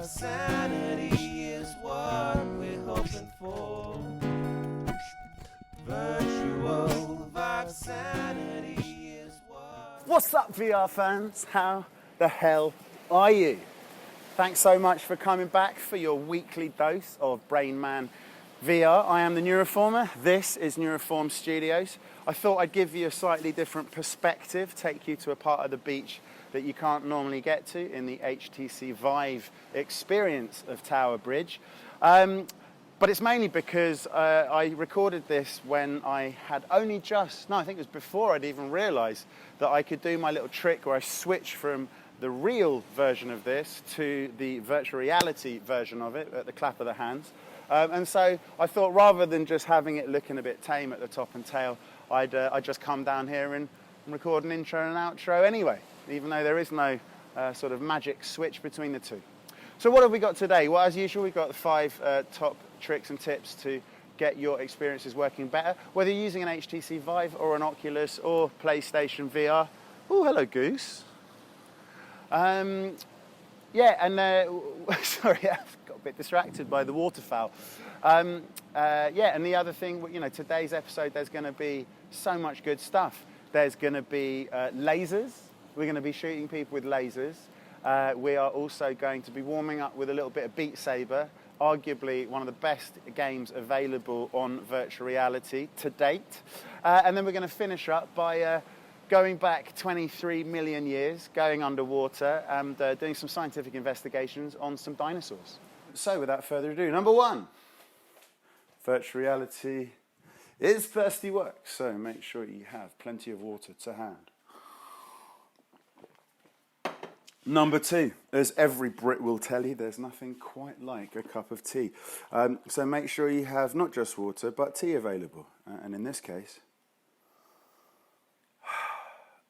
Vive sanity is what we're hoping for. Virtual Vive sanity is what... What's up, VR fans? How the hell are you? Thanks so much for coming back for your weekly dose of Brain Man VR. I am the Neuroformer. This is Neuroform Studios. I thought I'd give you a slightly different perspective, take you to a part of the beach that you can't normally get to in the HTC Vive experience of Tower Bridge. But it's mainly because I recorded this when I had only just, I think it was before I'd even realised that I could do my little trick where I switch from the real version of this to the virtual reality version of it at the clap of the hands. And so I thought rather than just having it looking a bit tame at the top and tail, I'd just come down here and record an intro and an outro anyway, even though there is no sort of magic switch between the two. So what have we got today? Well, as usual, we've got the 5 top tricks and tips to get your experiences working better, whether you're using an HTC Vive or an Oculus or PlayStation VR. Oh, hello, Goose. Yeah, and sorry, I got a bit distracted by the waterfowl. Yeah, and the other thing, you know, today's episode, there's going to be so much good stuff. There's going to be lasers. We're going to be shooting people with lasers. We are also going to be warming up with a little bit of Beat Saber, arguably one of the best games available on virtual reality to date. And then we're going to finish up by going back 23 million years, going underwater and doing some scientific investigations on some dinosaurs. So without further ado, number 1, virtual reality is thirsty work, so make sure you have plenty of water to hand. Number 2, as every Brit will tell you, there's nothing quite like a cup of tea. So make sure you have not just water, but tea available. And in this case,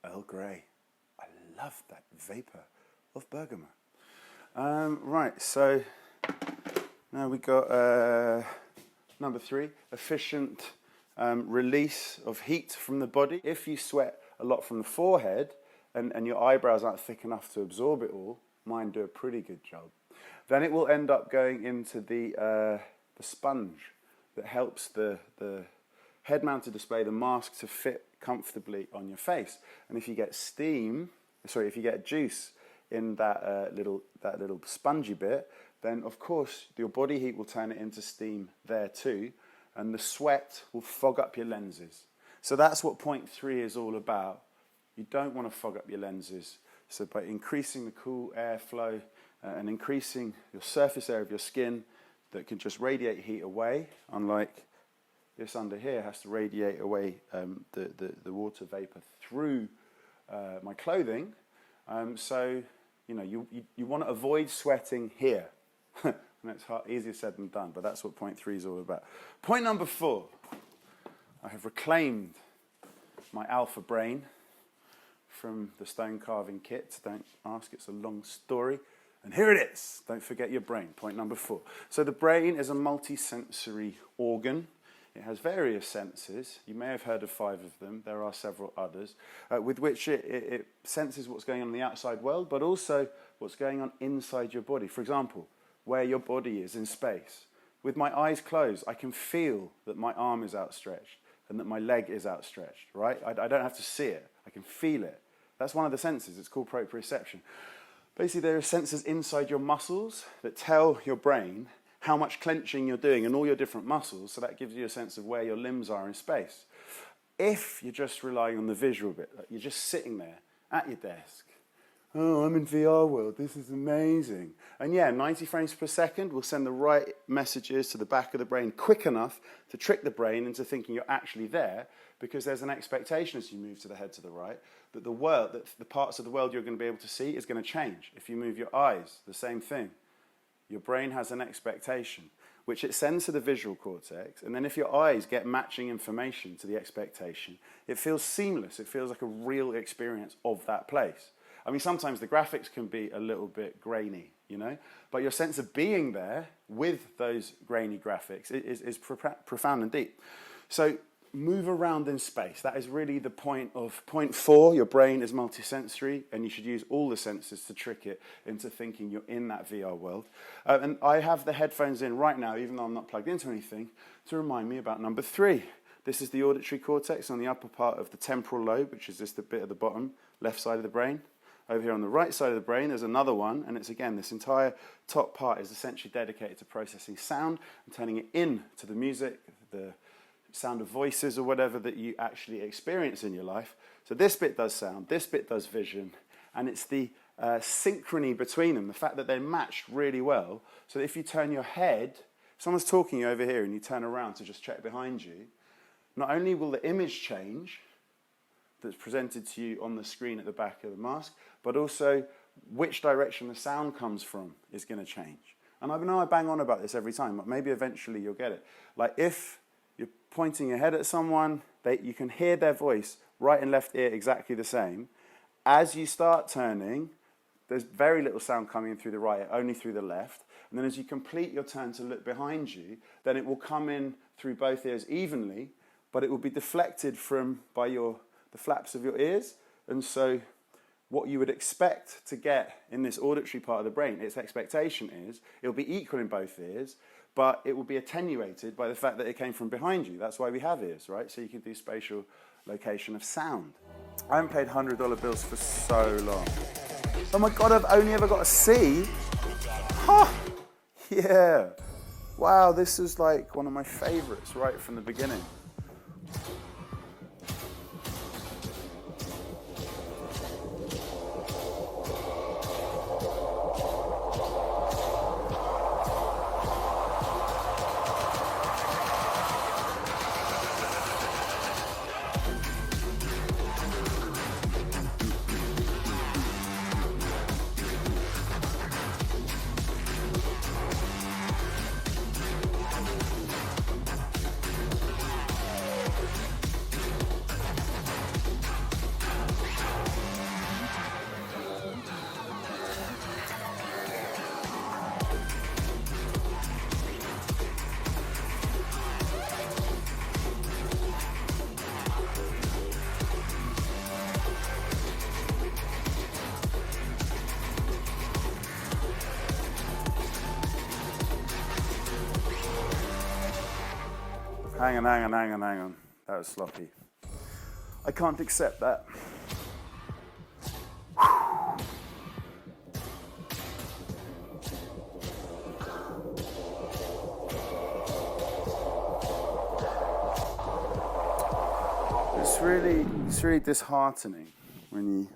Earl Grey. I love that vapour of bergamot. Right, so now we got number 3, efficient release of heat from the body. If you sweat a lot from the forehead and your eyebrows aren't thick enough to absorb it all, mine do a pretty good job, then it will end up going into the sponge that helps the head-mounted display, the mask, to fit comfortably on your face. And if you get if you get juice in that little spongy bit, then of course your body heat will turn it into steam there too, and the sweat will fog up your lenses. So that's what point 3 is all about. You don't want to fog up your lenses. So by increasing the cool airflow and increasing your surface area of your skin that can just radiate heat away, unlike this under here has to radiate away the water vapor through my clothing. So you know you want to avoid sweating here. And it's easier said than done, but that's what point 3 is all about. Point number 4, I have reclaimed my alpha brain from the stone carving kit. Don't ask, it's a long story. And here it is. Don't forget your brain. Point number 4. So the brain is a multi-sensory organ. It has various senses. You may have heard of 5 of them. There are several others, with which it senses what's going on in the outside world, but also what's going on inside your body. For example, where your body is in space. With my eyes closed, I can feel that my arm is outstretched and that my leg is outstretched, right? I don't have to see it. I can feel it. That's one of the senses. It's called proprioception. Basically, there are sensors inside your muscles that tell your brain how much clenching you're doing in all your different muscles, so that gives you a sense of where your limbs are in space. If you're just relying on the visual bit, you're just sitting there at your desk. Oh, I'm in VR world, this is amazing. And yeah, 90 frames per second will send the right messages to the back of the brain quick enough to trick the brain into thinking you're actually there, because there's an expectation as you move to the head to the right that the parts of the world you're going to be able to see is going to change. If you move your eyes, the same thing. Your brain has an expectation, which it sends to the visual cortex, and then if your eyes get matching information to the expectation, it feels seamless. It feels like a real experience of that place. I mean, sometimes the graphics can be a little bit grainy, you know, but your sense of being there with those grainy graphics is profound and deep. So move around in space. That is really the point of point 4. Your brain is multisensory, and you should use all the senses to trick it into thinking you're in that VR world. And I have the headphones in right now, even though I'm not plugged into anything, to remind me about number 3. This is the auditory cortex on the upper part of the temporal lobe, which is just the bit at the bottom, left side of the brain. Over here on the right side of the brain, there's another one, and it's again, this entire top part is essentially dedicated to processing sound and turning it into the music, the sound of voices or whatever that you actually experience in your life. So this bit does sound, this bit does vision, and it's the synchrony between them, the fact that they're matched really well, so that if you turn your head, someone's talking over here and you turn around to just check behind you, not only will the image change that's presented to you on the screen at the back of the mask, but also which direction the sound comes from is going to change. And I know I bang on about this every time, but maybe eventually you'll get it. Like if you're pointing your head at someone, you can hear their voice, right and left ear exactly the same. As you start turning, there's very little sound coming through the right ear, only through the left. And then as you complete your turn to look behind you, then it will come in through both ears evenly, but it will be deflected by the flaps of your ears. And so what you would expect to get in this auditory part of the brain, its expectation is it will be equal in both ears, but it will be attenuated by the fact that it came from behind you. That's why we have ears, right? So you can do spatial location of sound. I haven't paid $100 bills for so long. Oh my God, I've only ever got a C? Huh, yeah. Wow, this is like one of my favorites right from the beginning. Hang on. That was sloppy. I can't accept that. It's really disheartening when you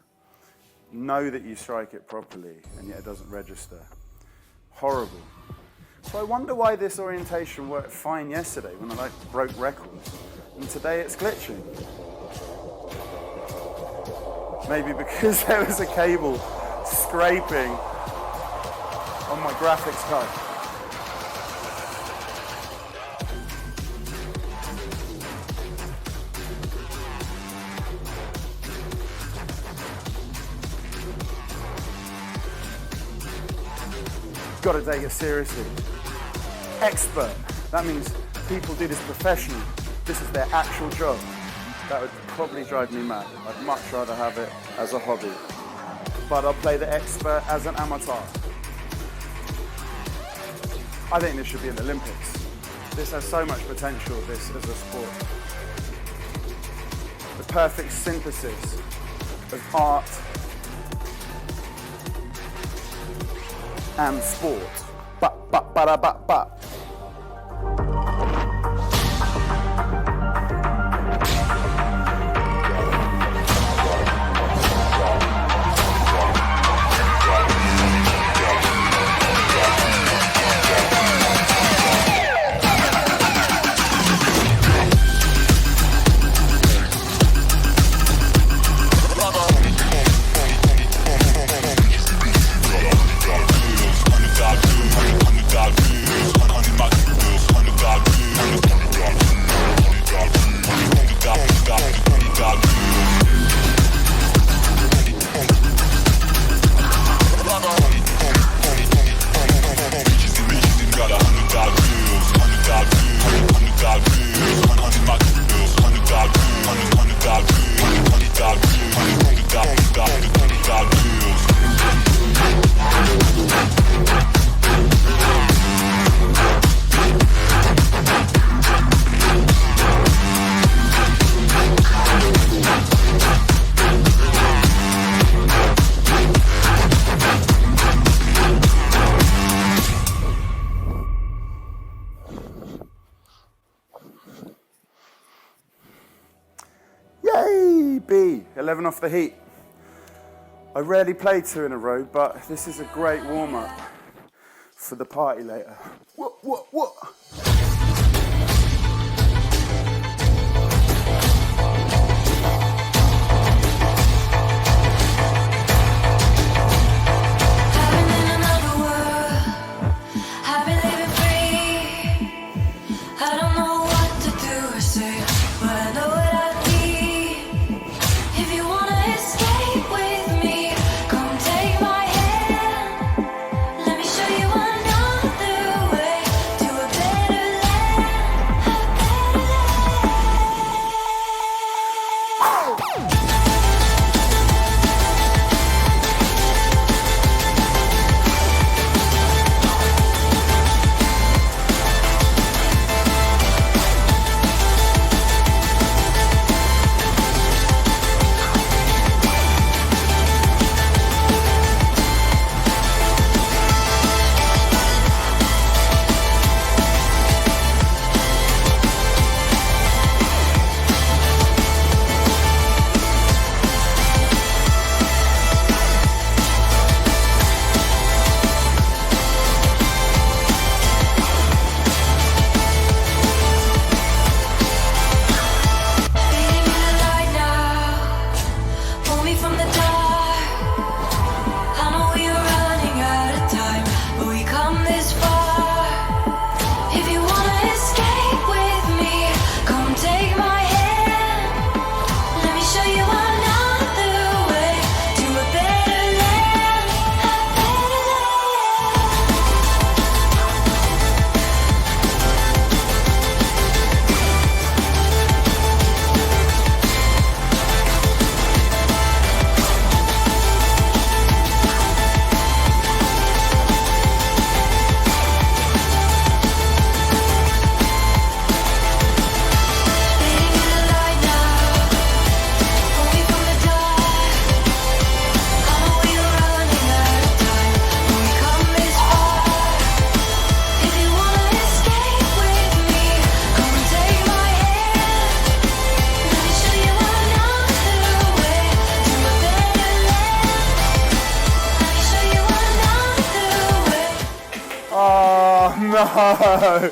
know that you strike it properly and yet it doesn't register. Horrible. So I wonder why this orientation worked fine yesterday when I broke records, and today it's glitching. Maybe because there was a cable scraping on my graphics card. Got to take it seriously. Expert. That means people do this professionally. This is their actual job. That would probably drive me mad. I'd much rather have it as a hobby. But I'll play the expert as an amateur. I think this should be in the Olympics. This has so much potential, this as a sport. The perfect synthesis of art and sport. Ba-ba-ba-da-ba-ba. revving off the heat. I rarely play 2 in a row, but this is a great warm-up for the party later. What? No!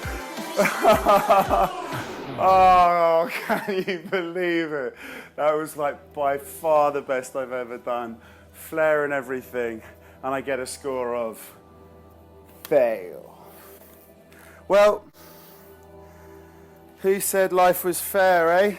Oh, can you believe it? That was like by far the best I've ever done. Flair and everything, and I get a score of fail. Well, who said life was fair, eh?